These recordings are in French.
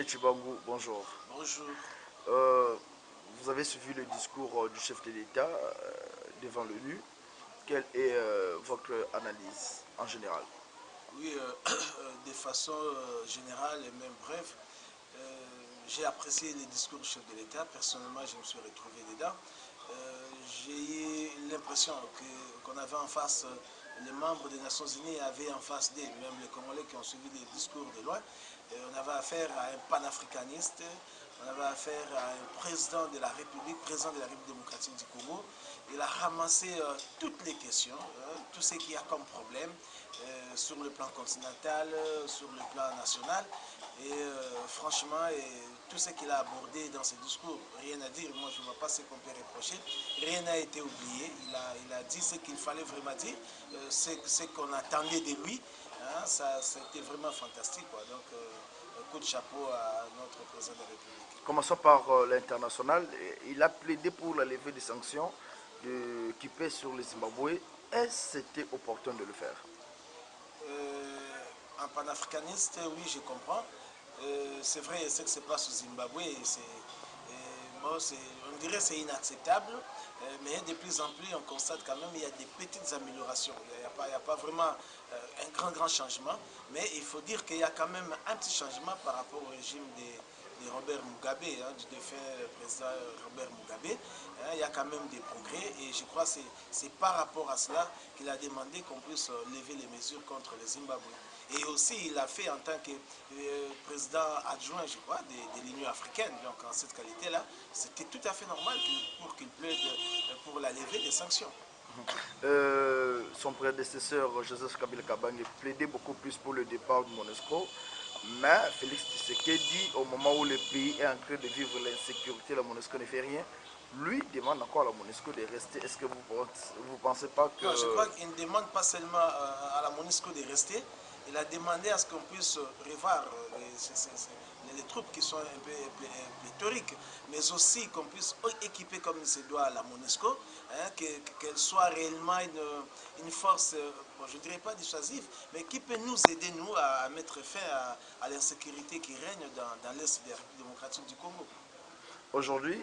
Chibangu, bonjour. Bonjour. Euh, vous avez suivi le discours du chef de l'État devant l'ONU. Quelle est votre analyse en général? Oui, de façon générale et même brève, j'ai apprécié les discours du chef de l'État. Personnellement, je me suis retrouvé dedans. J'ai eu l'impression qu'on avait en face, les membres des Nations Unies avaient en face d'eux, même les Congolais qui ont suivi les discours de loin. On avait affaire à un panafricaniste, on avait affaire à un président de la République, président de la République démocratique du Congo. Il a ramassé toutes les questions, tout ce qu'il y a comme problème sur le plan continental, sur le plan national. Et franchement, tout ce qu'il a abordé dans ses discours, rien à dire. Moi, je ne vois pas ce qu'on peut reprocher. Rien n'a été oublié. Il a dit ce qu'il fallait vraiment dire, ce qu'on attendait de lui. Hein, ça, c'était vraiment fantastique, quoi. Donc, coup de chapeau à notre président de la République. Commençons par l'international. Il a plaidé pour la levée des sanctions qui pèsent sur le Zimbabwe. Est-ce que c'était opportun de le faire? Un panafricaniste, oui, je comprends. C'est vrai, ce qui se passe au Zimbabwe, bon, on dirait que c'est inacceptable, mais de plus en plus, on constate quand même qu'il y a des petites améliorations. Il n'y a pas vraiment un grand changement, mais il faut dire qu'il y a quand même un petit changement par rapport au régime de Robert Mugabe, hein, du défunt président Robert Mugabe. Hein, il y a quand même des progrès et je crois que c'est par rapport à cela qu'il a demandé qu'on puisse lever les mesures contre le Zimbabwe. Et aussi, il a fait en tant que président adjoint, je crois, de l'Union africaine. Donc, en cette qualité-là, c'était tout à fait normal pour qu'il plaide pour la levée des sanctions. Son prédécesseur, Joseph Kabila Kabange, plaidait beaucoup plus pour le départ de MONUSCO. Mais Félix Tshisekedi, au moment où le pays est en train de vivre l'insécurité, la MONUSCO ne fait rien. Lui demande encore à la MONUSCO de rester. Est-ce que vous pensez pas que... Non, je crois qu'il ne demande pas seulement à la MONUSCO de rester, il a demandé à ce qu'on puisse revoir les troupes qui sont un peu pléthoriques, mais aussi qu'on puisse équiper comme il se doit la MONUSCO, hein, qu'elle soit réellement une force, bon, je ne dirais pas dissuasive, mais qui peut nous aider, nous, à mettre fin à l'insécurité qui règne dans l'Est démocratique du Congo. Aujourd'hui,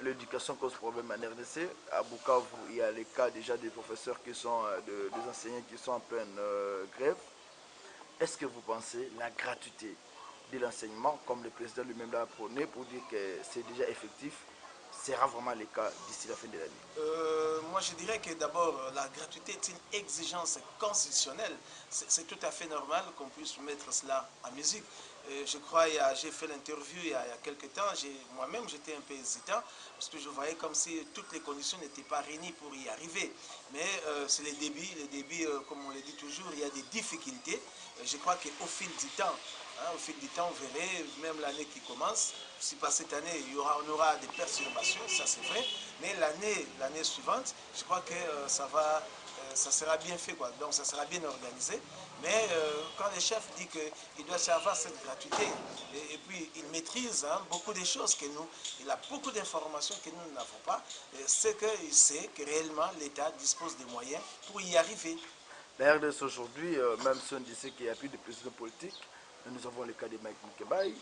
l'éducation cause problème en RDC. À Bukavu, il y a les cas déjà des professeurs qui sont, des enseignants qui sont en pleine grève. Est-ce que vous pensez la gratuité de l'enseignement, comme le président lui-même l'a prôné pour dire que c'est déjà effectif, sera vraiment le cas d'ici la fin de l'année? Moi, je dirais que d'abord, la gratuité est une exigence constitutionnelle. C'est tout à fait normal qu'on puisse mettre cela en musique. Je crois, j'ai fait l'interview il y a quelques temps, moi-même j'étais un peu hésitant, parce que je voyais comme si toutes les conditions n'étaient pas réunies pour y arriver. Mais c'est les débits, comme on le dit toujours, il y a des difficultés. Je crois qu'au fil du temps, hein, au fil du temps, vous verrez, même l'année qui commence, si pas cette année, on aura des perturbations, ça c'est vrai, mais l'année suivante, je crois que ça sera bien fait, quoi. Donc ça sera bien organisé. Mais quand le chef dit qu'il doit savoir cette gratuité, et puis il maîtrise hein, beaucoup de choses que nous, il a beaucoup d'informations que nous n'avons pas, c'est qu'il sait que réellement l'État dispose des moyens pour y arriver. La RDC aujourd'hui, même si on disait qu'il n'y a plus de président politique, nous avons le cas de Mike Mukebai,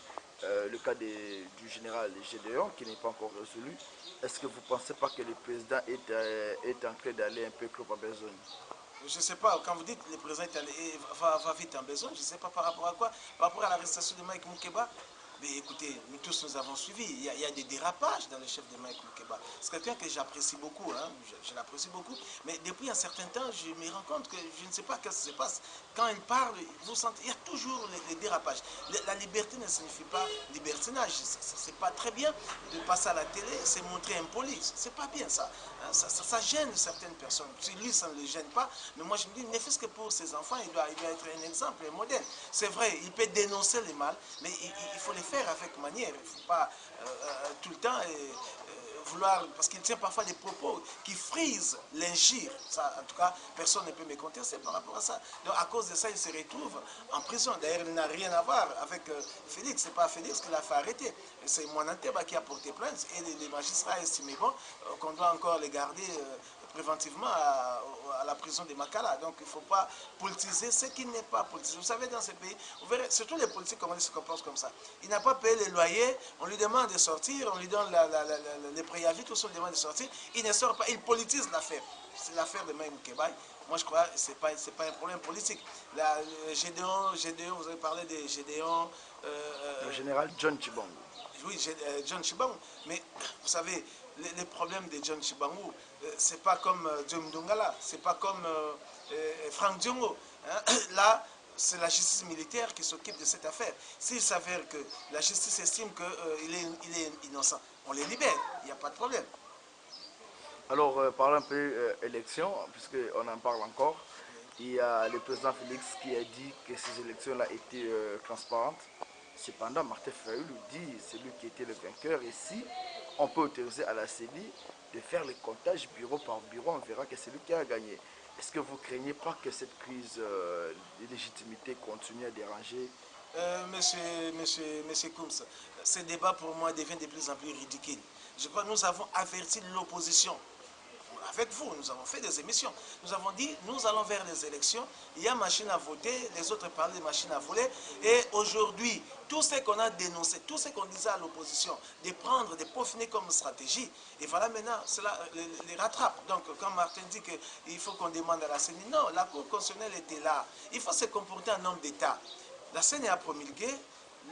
le cas du général Gédéon qui n'est pas encore résolu. Est-ce que vous ne pensez pas que le président est en train d'aller un peu trop à besogne? Je ne sais pas, quand vous dites le président va vite en besoin, je ne sais pas par rapport à quoi. Par rapport à l'arrestation de Mike Mukeba, mais écoutez, nous tous nous avons suivi. Il y a des dérapages dans le chef de Mike Mukeba. C'est quelqu'un que j'apprécie beaucoup, hein, je l'apprécie beaucoup. Mais depuis un certain temps, je me rends compte que je ne sais pas ce qui se passe. Quand il parle, vous sentez, il y a toujours les dérapages. La liberté ne signifie pas libertinage. C'est pas très bien de passer à la télé et se montrer impoli. C'est pas bien ça. Hein, ça gêne certaines personnes. Si lui, ça ne les gêne pas, mais moi je me dis, ne fût-ce que pour ses enfants, il doit être un exemple, un modèle. C'est vrai, il peut dénoncer les mal, mais il faut les faire avec manière. Il ne faut pas tout le temps vouloir, parce qu'il tient parfois des propos qui frisent l'injure. Ça, en tout cas, personne ne peut me contester par rapport à ça. Donc à cause de ça, il se retrouve en prison. D'ailleurs, il n'a rien à voir avec Félix. Ce n'est pas Félix qui l'a fait arrêter. C'est Monanteba qui a porté plainte et les magistrats estiment bon, qu'on doit encore les garder préventivement à la prison de Makala. Donc il ne faut pas politiser ce qui n'est pas politisé. Vous savez, dans ces pays, vous verrez, surtout les politiques, comment ils se comportent comme ça. Il n'a pas payé les loyers, on lui demande de sortir, on lui donne les préavis, tout ça, on lui demande de sortir. Il ne sort pas, il politise l'affaire. C'est l'affaire de Mike Moukéba. Moi, je crois que ce n'est pas un problème politique. Gédéon, vous avez parlé de Gédéon. Le général John Chibangu. Oui, John Chibangu. Mais vous savez, les problèmes de John Chibangu, c'est pas comme John Dongala, c'est pas comme Frank Diongo. Hein? Là, c'est la justice militaire qui s'occupe de cette affaire. S'il s'avère que la justice estime qu'il est innocent, on les libère, il n'y a pas de problème. Alors, parlons un peu élections, puisqu'on en parle encore. Il y a le président Félix qui a dit que ces élections-là étaient transparentes. Cependant, Martin Fayulu dit c'est lui qui était le vainqueur. Et si on peut autoriser à la CENI de faire les comptages bureau par bureau, on verra que c'est lui qui a gagné. Est-ce que vous ne craignez pas que cette crise de légitimité continue à déranger Monsieur Koums, ce débat pour moi devient de plus en plus ridicule. Je crois que nous avons averti l'opposition. Avec vous, nous avons fait des émissions. Nous avons dit, nous allons vers les élections. Il y a machine à voter, les autres parlent de machine à voler. Et aujourd'hui, tout ce qu'on a dénoncé, tout ce qu'on disait à l'opposition, de prendre, de peaufiner comme stratégie, et voilà maintenant, cela les rattrape. Donc, quand Martin dit qu'il faut qu'on demande à la CENI, non, la Cour constitutionnelle était là. Il faut se comporter en homme d'État. La CENI a promulgué,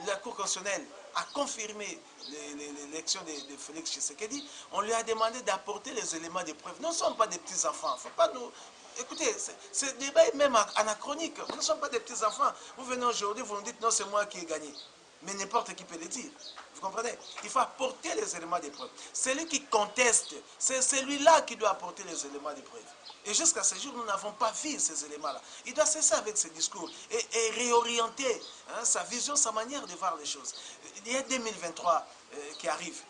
la Cour constitutionnelle a confirmé l'élection de Félix Tshisekedi. On lui a demandé d'apporter les éléments de preuve. Nous ne sommes pas des petits-enfants. Faut pas nous... Écoutez, ce débat est même anachronique. Nous ne sommes pas des petits-enfants. Vous venez aujourd'hui, vous nous dites non, c'est moi qui ai gagné. Mais n'importe qui peut le dire. Vous comprenez? Il faut apporter les éléments de preuve. Celui qui conteste, c'est celui-là qui doit apporter les éléments de preuve. Et jusqu'à ce jour, nous n'avons pas vu ces éléments-là. Il doit cesser avec ses discours et réorienter sa vision, sa manière de voir les choses. Il y a 2023 qui arrive.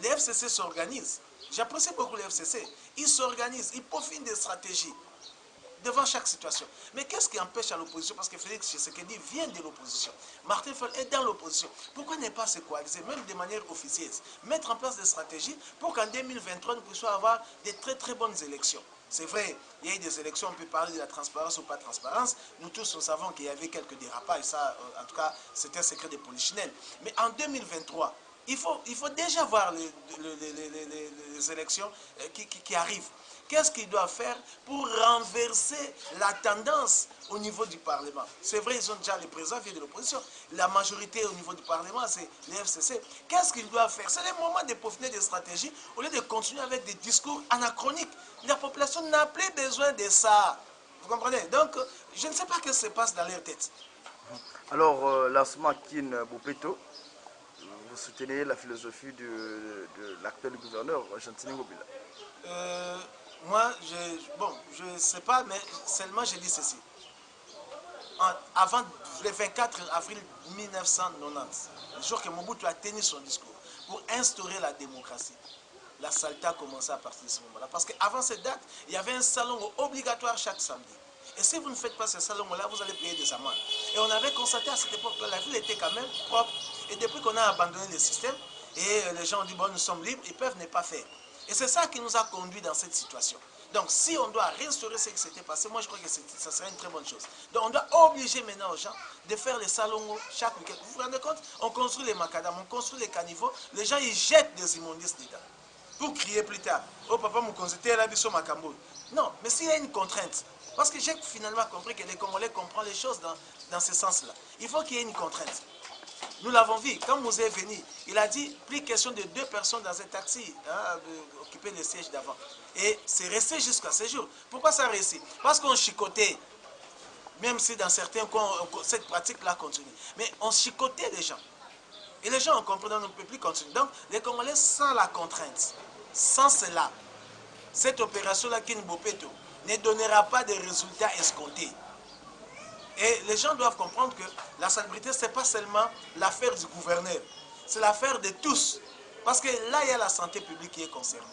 Les FCC s'organisent. J'apprécie beaucoup les FCC. Ils s'organisent, ils peaufinent des stratégies devant chaque situation. Mais qu'est-ce qui empêche à l'opposition? Parce que Félix Tshisekedi vient de l'opposition. Martin Fayulu est dans l'opposition. Pourquoi ne pas se coaliser, même de manière officieuse, mettre en place des stratégies pour qu'en 2023, nous puissions avoir des très très bonnes élections? C'est vrai, il y a eu des élections, on peut parler de la transparence ou pas de transparence. Nous tous, nous savons qu'il y avait quelques dérapages. Ça, en tout cas, c'était un secret de polichinelle. Mais en 2023, il faut déjà voir les élections qui arrivent. Qu'est-ce qu'ils doivent faire pour renverser la tendance au niveau du Parlement? C'est vrai, ils ont déjà, les présidents viennent de l'opposition. La majorité au niveau du Parlement, c'est les FCC. Qu'est-ce qu'ils doivent faire? C'est le moment de peaufiner des stratégies au lieu de continuer avec des discours anachroniques. La population n'a plus besoin de ça. Vous comprenez? Donc, je ne sais pas ce qui se passe dans leur tête. Alors, Lassma Kin Bopeto, vous soutenez la philosophie de l'actuel gouverneur, Gentini Ngobila? Moi, je ne sais pas, mais seulement je dis ceci. Avant le 24 avril 1990, le jour que Mobutu a tenu son discours pour instaurer la démocratie, la saleté a commencé à partir de ce moment-là. Parce qu'avant cette date, il y avait un salon obligatoire chaque samedi. Et si vous ne faites pas ce salon-là, vous allez payer des amendes. Et on avait constaté à cette époque-là, la ville était quand même propre. Et depuis qu'on a abandonné le système, et les gens ont dit, bon, nous sommes libres, ils peuvent ne pas faire. Et c'est ça qui nous a conduit dans cette situation. Donc, si on doit restaurer ce qui s'était passé, moi je crois que ça serait une très bonne chose. Donc, on doit obliger maintenant aux gens de faire les salons chaque week-end. Vous vous rendez compte? On construit les macadams, on construit les caniveaux, les gens ils jettent des immondices dedans. Pour crier plus tard, oh papa, mon consulté là, biso macambo. Non, mais s'il y a une contrainte, parce que j'ai finalement compris que les Congolais comprennent les choses dans ce sens-là. Il faut qu'il y ait une contrainte. Nous l'avons vu, quand Mosé est venu, il a dit, plus question de 2 personnes dans un taxi, occuper le siège d'avant. Et c'est resté jusqu'à ce jour. Pourquoi ça a réussi? Parce qu'on chicotait, même si dans certains coins, cette pratique-là continue. Mais on chicotait les gens. Et les gens ont compris, on ne peut plus continuer. Donc, les Congolais, sans la contrainte, sans cela, cette opération-là, Kin Bopeto, ne donnera pas de résultats escomptés. Et les gens doivent comprendre que la salubrité, ce n'est pas seulement l'affaire du gouverneur, c'est l'affaire de tous. Parce que là, il y a la santé publique qui est concernée.